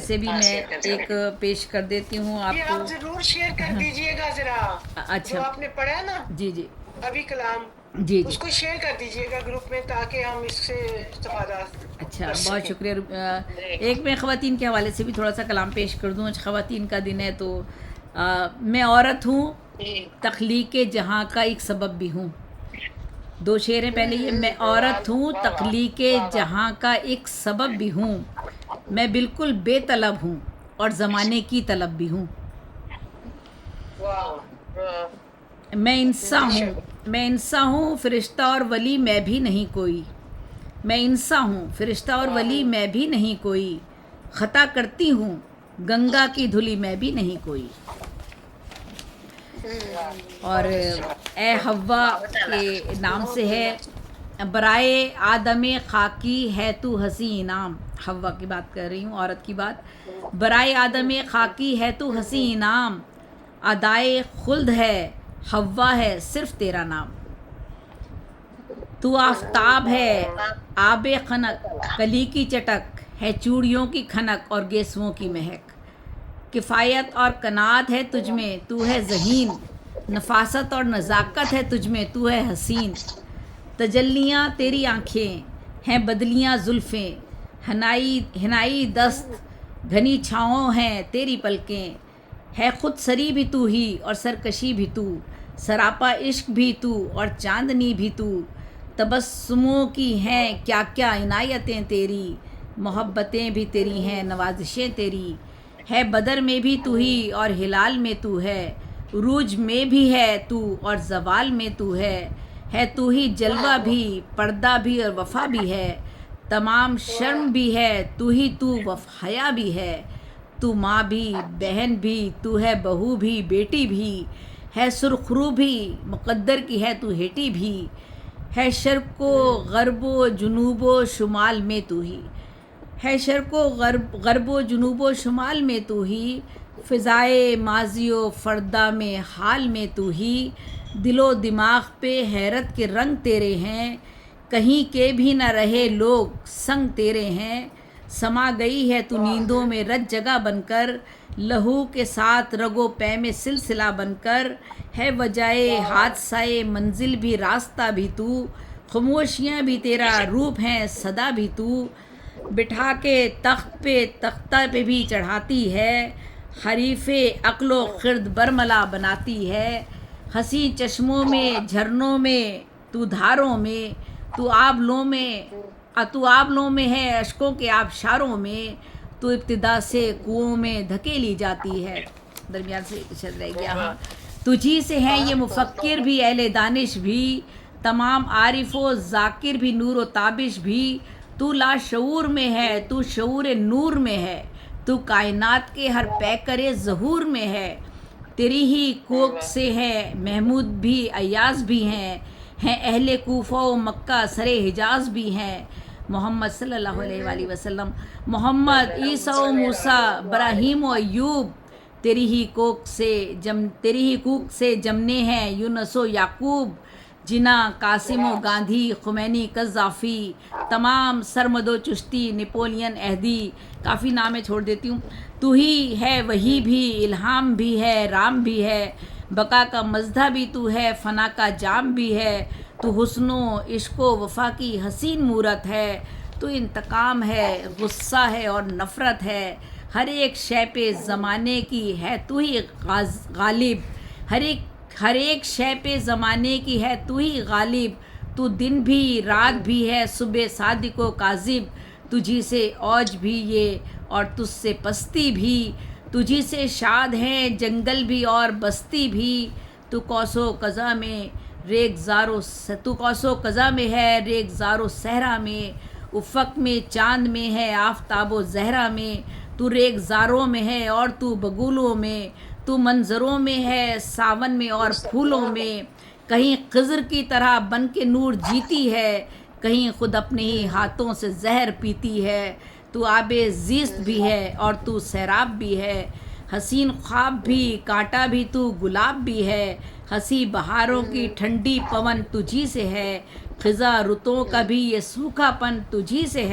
سے بھی میں ایک پیش کر دیتی ہوں آپ یہ کو. آپ ضرور شیئر کر دیجئے گا ذرا. اچھا. جو آپ نے پڑھا نا جی جی ابھی کلام، جی جی. اس کو شیئر کر دیجئے گا گروپ میں تاکہ ہم اس سے استفادہ اچھا کر بہت سکیں. شکریہ. ایک میں خواتین کے حوالے سے بھی تھوڑا سا کلام پیش کر دوں. آج خواتین کا دن ہے تو میں عورت ہوں، تخلیق جہاں کا ایک سبب بھی ہوں. دو شعر ہیں پہلے یہ. میں عورت ہوں، تخلیق جہاں کا ایک سبب بھی ہوں. میں بالکل بے طلب ہوں اور زمانے کی طلب بھی ہوں. میں انسان ہوں، میں انسان ہوں، فرشتہ اور ولی میں بھی نہیں کوئی. میں انسان ہوں، فرشتہ اور ولی میں بھی نہیں کوئی. خطا کرتی ہوں، گنگا کی دھلی میں بھی نہیں کوئی. اور اے حوا کے نام سے ہے. برائے آدم خاکی ہے تو حسیں انعام. حوا کی بات کر رہی ہوں، عورت کی بات. برائے آدم خاکی ہے تو حسیں انعام. ادائے خلد ہے، حوا ہے صرف تیرا نام. تو آفتاب ہے، آب خنک، کلی کی چٹک ہے، چوڑیوں کی کھنک اور گیسوؤں کی مہک. کفایت اور قناعت ہے تجھ میں، تو ہے ذہین. نفاست اور نزاکت ہے تجھ میں، تو ہے حسین. تجلیاں تیری آنکھیں ہیں، بدلیاں زلفیں، حنائی دست، گھنی چھاؤں ہیں تیری پلکیں. ہے خود سری بھی تو ہی اور سرکشی بھی تو، سراپا عشق بھی تو اور چاندنی بھی تو. تبسموں کی ہیں کیا کیا عنایتیں تیری، محبتیں بھی تیری ہیں، نوازشیں تیری. ہے بدر میں بھی تو ہی اور ہلال میں تو ہے، عروج میں بھی ہے تو اور زوال میں تو ہے. ہے تو ہی جلوہ بھی، پردہ بھی اور وفا بھی ہے. تمام شرم بھی ہے تو ہی، تو حیا بھی ہے. تو ماں بھی، بہن بھی، تو ہے بہو بھی، بیٹی بھی. ہے سرخ رو بھی، مقدر کی ہے تو ہیٹی بھی. ہے شرق و غرب و جنوب و شمال میں تو ہی. ہے شرق و غرب و جنوب و شمال میں تو ہی. فضائے ماضی و فردا میں حال میں تو ہی. دل و دماغ پہ حیرت کے رنگ تیرے ہیں، کہیں کے بھی نہ رہے لوگ سنگ تیرے ہیں. سما گئی ہے تو نیندوں میں رت جگہ بن کر، لہو کے ساتھ رگ و پے میں سلسلہ بن کر. ہے وجہ حادثہ منزل بھی راستہ بھی تو، خاموشیاں بھی تیرا روپ ہیں صدا بھی تو. بٹھا کے تخت پہ تختہ پہ بھی چڑھاتی ہے، حریف عقل و خرد برملا بناتی ہے. ہنسی چشموں میں جھرنوں میں تو دھاروں میں، تو آبلوں میں ہے اشکوں کے آبشاروں میں. تو ابتدا سے کنوؤں میں دھکیلی جاتی ہے. درمیان سے ایک شعر رہ گیا. ہاں. تجھی سے ہیں یہ مفکر بھی، اہل دانش بھی، تمام عارف و ذاکر بھی، نور و تابش بھی. تو لاشعور میں ہے، تو شعور نور میں ہے، تو کائنات کے ہر پیکر ظہور میں ہے. تیری ہی کوکھ سے ہے محمود بھی، ایاز بھی ہیں اہل کوفہ و مکہ سر حجاز بھی ہیں. محمد صلی اللہ علیہ وآلہ وسلم. محمد، عیسیٰ و موسیٰ، ابراہیم و ایوب. تیری ہی کوکھ سے جمنے ہیں یونس و یعقوب. جناح، قاسم و گاندھی، خمینی، قذافی، تمام سرمد و چشتی، نپولین، اہدی. کافی نام چھوڑ دیتی ہوں. تو ہی ہے وہی بھی، الہام بھی ہے، رام بھی ہے. بقا کا مژدہ بھی تو ہے، فنا کا جام بھی ہے. تو حسن و عشق و وفا کی حسین مورت ہے. تو انتقام ہے، غصہ ہے اور نفرت ہے. ہر ایک شے پہ زمانے کی ہے تو ہی غالب. ہر ایک شے پہ زمانے کی ہے تو ہی غالب. تو دن بھی رات بھی ہے، صبح صادق و کاذب. تجھی سے اوج بھی یہ اور تجھ سے پستی بھی. تجھی سے شاد ہیں جنگل بھی اور بستی بھی. تو قوس و قزح میں ہے ریگ زار و صحرا میں. افق میں چاند میں ہے آفتاب و زہرا میں. تو ریگ زاروں میں ہے اور تو بگولوں میں. تو منظروں میں ہے ساون میں اور پھولوں میں. کہیں خضر کی طرح بن کے نور جیتی ہے، کہیں خود اپنے ہی ہاتھوں سے زہر پیتی ہے. تو آب زیست بھی ہے اور تو سیراب بھی ہے. حسین خواب بھی کانٹا بھی تو گلاب بھی ہے، ہنسی بہاروں کی ٹھنڈی پون تجھی سے ہے، خزاں رتوں کا بھی یہ سوکھا پن تجھی سے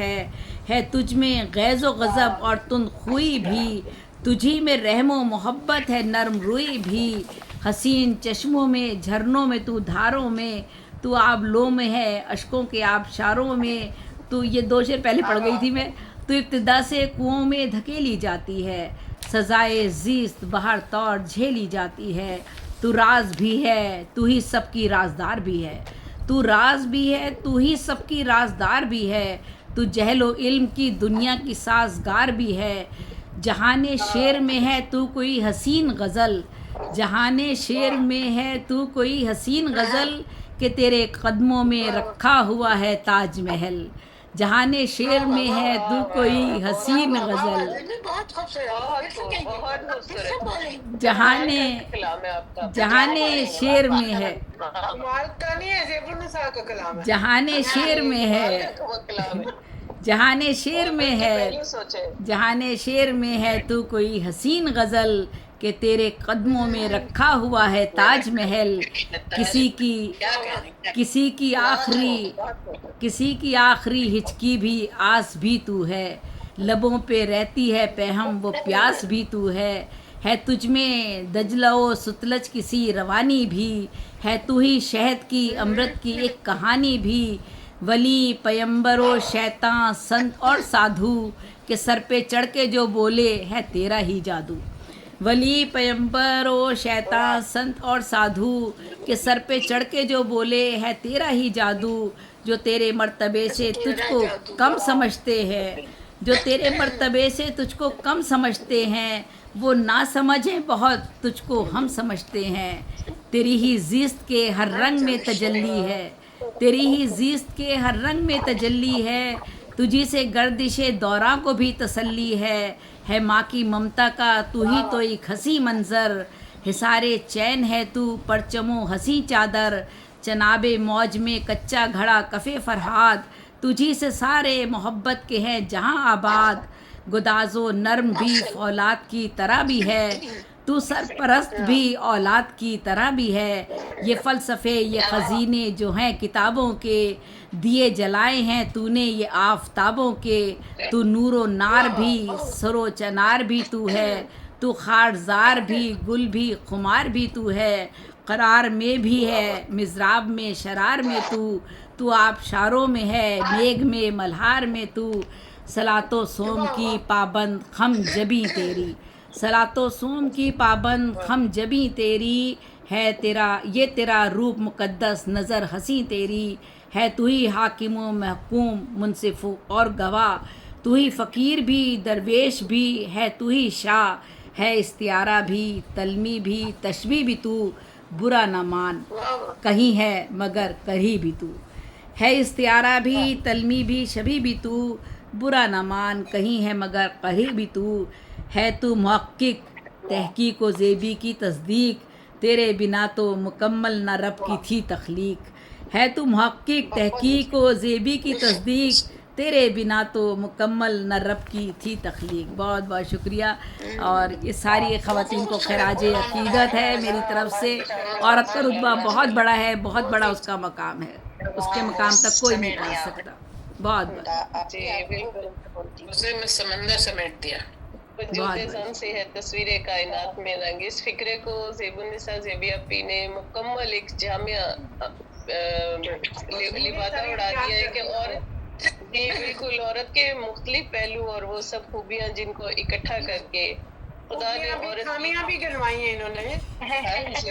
ہے تجھ میں غیظ و غضب اور تند خوئی بھی، تجھی میں رحم و محبت ہے نرم روئی بھی، حسین چشموں میں جھرنوں میں تو دھاروں میں، تو آبلوں میں ہے اشکوں کے آبشاروں میں، تو یہ دو شعر پہلے پڑھ گئی تھی میں، تو ابتدا سے کنووں میں دھکیلی جاتی ہے، سزائے زیست بہر طور جھیلی جاتی ہے، تو راز بھی ہے تو ہی سب کی رازدار بھی ہے، تو راز بھی ہے تو ہی سب کی رازدار بھی ہے، تو جہل و علم کی دنیا کی سازگار بھی ہے، جہان شعر میں ہے تو کوئی حسین غزل، جہان شعر میں ہے تو کوئی حسین غزل، کہ تیرے قدموں میں رکھا ہوا ہے تاج محل، جہان شعر میں ہے تو کوئی حسین غزل، بہت خوبصورت، بہت خوبصورت جہان کلام ہے آپ کا. جہان شعر میں ہے، کمال کا نہیں ہے، زیب النساء کا کلام ہے. جہان شعر میں ہے، وہ کلام ہے. جہان شعر میں ہے، پہلو سوچے جہان شعر میں ہے تو کوئی حسین غزل، کہ تیرے قدموں میں رکھا ہوا ہے تاج محل، کسی کی آخری ہچکی بھی آس بھی تو ہے، لبوں پہ رہتی ہے پہم وہ پیاس بھی تو ہے تجھ میں دجلہ و ستلج کی سی روانی بھی، ہے تو ہی شہد کی امرت کی ایک کہانی بھی، ولی پیمبر و شیطاں سنت اور سادھو، کہ سر پہ چڑھ کے جو بولے ہے تیرا ہی جادو، ولی پیمبر و شیطاں سنت اور سادھو، کہ سر پہ چڑھ کے جو بولے ہے تیرا ہی جادو، جو تیرے مرتبے سے تجھ کو کم سمجھتے ہیں، جو تیرے مرتبے سے تجھ کو کم سمجھتے ہیں، وہ نہ سمجھیں بہت تجھ کو ہم سمجھتے ہیں، تیری ہی زیست کے ہر رنگ میں تجلی ہے، تیری ہی زیست کے ہر رنگ میں تجلی ہے، تجھی سے گردش دوراں کو بھی تسلی ہے ماں کی ممتا کا تو ہی تو ایک ہنسی منظر، حصارِ چین ہے تو پرچم و ہنسی چادر، چناب موج میں کچا گھڑا کف فرہاد، تجھی سے سارے محبت کے ہیں جہاں آباد، گداز و نرم بھی فولاد کی طرح بھی ہے، تو سرپرست بھی اولاد کی طرح بھی ہے، یہ فلسفے یہ خزینے جو ہیں کتابوں کے، دیے جلائے ہیں تو نے یہ آفتابوں کے، تو نور و نار بھی سر و چنار بھی تو ہے، تو خارزار بھی گل بھی خمار بھی تو ہے، قرار میں بھی ہے مضراب میں شرار میں تو آبشاروں میں ہے میگھ میں ملہار میں تو، صلاۃ و صوم کی پابند خم جبیں تیری، صلاۃ و صوم کی پابند خم جبیں تیری، ہے تیرا روپ مقدس نظر ہنسی تیری، ہے تو ہی حاکم و محکوم منصف اور گواہ، تو ہی فقیر بھی درویش بھی ہے تو ہی شاہ، ہے استعارہ بھی تلمی بھی تشبیہ بھی تو، برا نہ مان کہیں ہے مگر کری بھی تو، ہے استعارہ بھی تلمی بھی شبیہ بھی تو، برا نہ مان کہیں ہے مگر قری بھی تو، ہے تو محقق تحقیق و زیبی کی تصدیق، تیرے بنا تو مکمل نہ رب کی تھی تخلیق، ہے تو محقق تحقیق و زیبی کی تصدیق، تیرے بنا تو مکمل نہ رب کی تھی تخلیق۔ بہت بہت شکریہ، اور یہ ساری خواتین کو خراج عقیدت ہے میری طرف سے، عورت کا رتبہ بہت بڑا ہے، بہت بڑا اس کا مقام ہے، اس کے مقام تک کوئی نہیں پہنچ سکتا۔ بہت بہت جی بالکل، اسے میں سمندر سمیٹ دیا۔ وجود زن سے ہے تصویر کائنات میں رنگ، اس فکرے کو زیب النساء زیبی اپی نے مکمل ایک جامع لبادہ اڑا دیا ہے، کہ عورت جی بالکل عورت کے مختلف پہلو اور وہ سب خوبیاں جن کو اکٹھا کر کے خدا نے عورت خامیاں بھی گنوائی ہیں انہوں نے،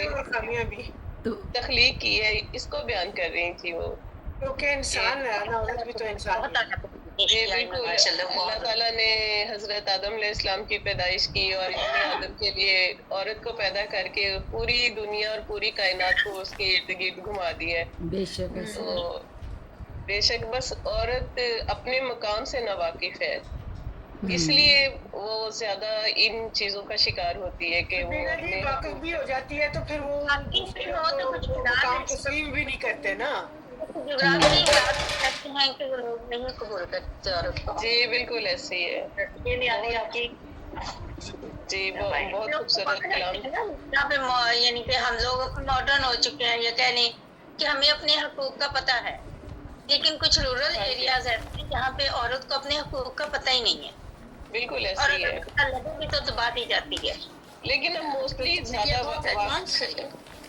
اور خامیاں بھی، تو تخلیق کی ہے، اس کو بیان کر رہی تھی وہ، کیونکہ انسان ہے نا، عورت بھی تو انسان ہے۔ جی بالکل، اللہ تعالیٰ نے حضرت آدم علیہ السلام کی پیدائش کی اور ابن آدم کے لیے عورت کو پیدا کر کے پوری دنیا اور پوری کائنات کو اس کے ارد گرد گھما دیا ہے۔ بے شک ایسا تو بے شک بس عورت اپنے مقام سے ناواقف ہے، اس لیے وہ زیادہ ان چیزوں کا شکار ہوتی ہے کہ وہ میرا جی اپنے واقف بھی ہو جاتی ہے تو پھر وہ مقام تسلیم بھی نہیں کرتے نا۔ جی بالکل ایسے ہی ہے۔ جی بہت خوبصورت کلام. یہاں پہ یعنی کہ ہم لوگ ماڈرن ہو چکے ہیں، یہ کہہ لیں کہ ہمیں اپنے حقوق کا پتہ ہے، لیکن کچھ رورل ایریاز ایسے ہیں جہاں پہ عورت کو اپنے حقوق کا پتہ ہی نہیں ہے، بالکل اور ایسے ہی ہے. لگے بھی تو دبا دی جاتی ہے. لیکن اب موسٹلی زیادہ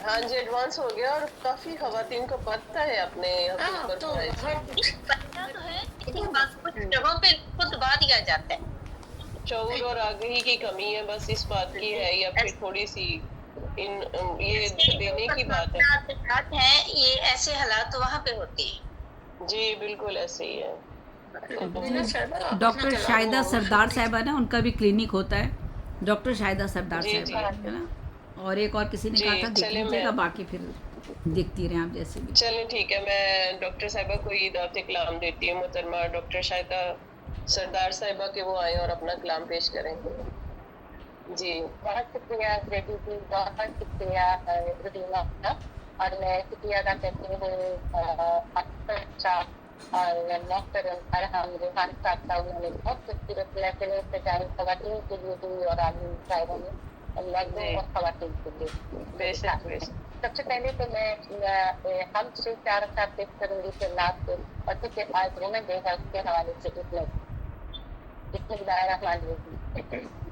ہاں جی ایڈوانس ہو گیا، اور کافی خواتین کو پتہ ہے اپنے حقوق اور فرائض. پتہ تو ہے لیکن بس کچھ جگہوں پہ کو دبا دیا جاتا ہے. شعور اور آگہی کی کمی ہے بس اس بات کی ہے، یا پھر تھوڑی سی یہ دینے کی بات ہے. ہیں یہ ایسے حالات وہاں پہ ہوتے ہیں. جی بالکل ایسے ہی ہے. ڈاکٹر شاہدہ سردار صاحبہ نا، ان کا بھی کلینک ہوتا ہے، ڈاکٹر شاہدہ سردار جی صاحبہ ہے نا. اور ایک اور کسی نے جی کہا تھا دیکھ چلیں لیجیے گا، میں باقی پھر دیکھتی رہیں آپ جیسے بھی. چلیں ٹھیک ہے، میں ڈاکٹر صاحبہ کو یہ دعوت کلام دیتی ہوں. محترمہ ڈاکٹر شاہدہ سردار صاحبہ کہ وہ آئیں اور اپنا کلام پیش کریں. جی بہت شکریہ بیٹی جی، بہت شکریہ ردیمہ، اور میں شکریہ ادا کرتی ہوں اختر صاحب اور محترم ارحم روحان صاحب کا. انہوں نے بہت خوبصورت لیسن سجائی خواتین کے لیے بھی اور عالمی شاعروں میں مردوں اور خواتین کے لیے. بے شک بے شک. سب سے پہلے تو میں ہم سے چار ساتھ پیش کروں گی پھر ناز سے، اور کیونکہ آج وومن ڈے ہے اس کے حوالے سے بسم اللہ الرحمن الرحیم.